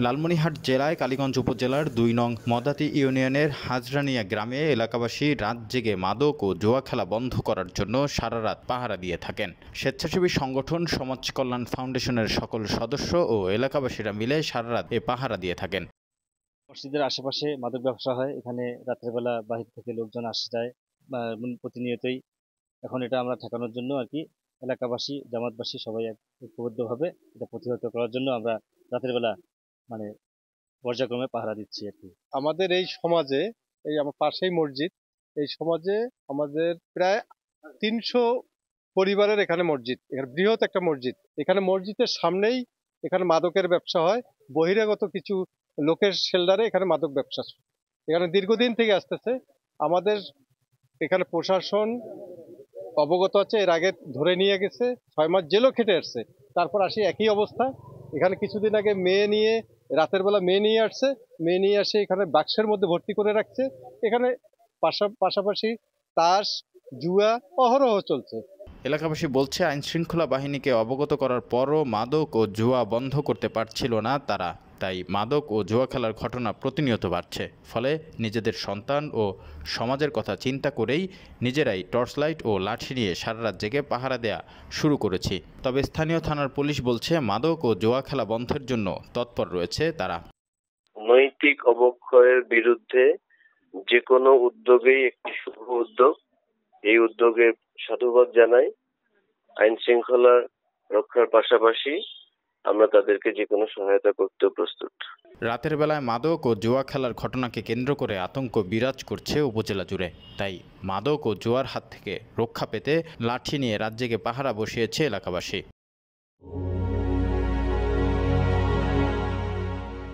লালমনিরহাট জেলায় কালীগঞ্জ উপজেলার ২ নং মদাতি ইউনিয়নের হাজরানিয়া গ্রামে এলাকাবাসী রাত জেগে মাদক ও জুয়া খেলা বন্ধ করার জন্য সারা রাত পাহারা দিয়ে থাকেন। স্বেচ্ছাসেবী সংগঠন সমাজ কল্যাণ ফাউন্ডেশনের সকল সদস্য ও এলাকাবাসীরা মিলে সারা রাত এ পাহারা দিয়ে থাকেন। মসজিদের আশেপাশে মাদক ব্যবসা হয়, এখানে রাত্রেবেলা বাহির থেকে লোকজন আসে যায় প্রতিনিয়তই। এখন এটা আমরা ঠেকানোর জন্য আর কি এলাকাবাসী, জামাতবাসী সবাই ঐক্যবদ্ধভাবে এটা প্রতিহত করার জন্য আমরা রাতের বেলা মানে পর্যায়ক্রমে পাহারা দিচ্ছি আর কি। আমাদের এই সমাজে, এই আমার পাশেই মসজিদ, এই সমাজে আমাদের প্রায় ৩০০ পরিবারের এখানে মসজিদ, এখানে বৃহৎ একটা মসজিদ। এখানে মসজিদের সামনেই এখানে মাদকের ব্যবসা হয়, বহিরাগত কিছু লোকের শেল্টারে এখানে মাদক ব্যবসা এখানে দীর্ঘদিন থেকে আসতেছে। আমাদের এখানে প্রশাসন অবগত আছে, এর আগে ধরে নিয়ে গেছে, ৬ মাস জেলও খেটে আসছে। তারপর আসি একই অবস্থা। এখানে কিছুদিন আগে রাতের বেলা মেয়ে নিয়ে আসছে, মেয়ে নিয়ে আসে এখানে বাক্সের মধ্যে ভর্তি করে রাখছে। এখানে পাশাপাশি তাস, জুয়া অহরহ চলছে। এলাকাবাসী বলছে, আইন শৃঙ্খলা বাহিনীকে অবগত করার পরও মাদক ও জুয়া বন্ধ করতে পারছিল না তারা। তাই মাদক ও জুয়া খেলার ঘটনা প্রতিনিয়ত বাড়ছে। ফলে নিজেদের সন্তান ও সমাজের কথা চিন্তা করেই নিজেরাই টর্চলাইট ও লাঠি নিয়ে সারা রাত জেগে পাহারা দেয়া শুরু করেছি। তবে স্থানীয় থানার পুলিশ বলছে, মাদক ও জুয়া খেলা বন্ধের জন্য তৎপর রয়েছে তারা। নৈতিক অবক্ষয়ের বিরুদ্ধে যে কোনো উদ্যোগেই একটি শুভ উদ্যোগ। এই উদ্যোগে সাধুবাদ জানাই। আইন শৃঙ্খলা রক্ষার পাশাপাশি আমরা তাদেরকে যে কোনো সহায়তা করতে প্রস্তুত। রাতের বেলায় মাদক ও জুয়া খেলার ঘটনাকে কেন্দ্র করে আতঙ্ক বিরাজ করছে উপজেলা জুড়ে। তাই মাদক ও জুয়ার হাত থেকে রক্ষা পেতে লাঠি নিয়ে রাত জেগে পাহারা বসিয়েছে এলাকাবাসী।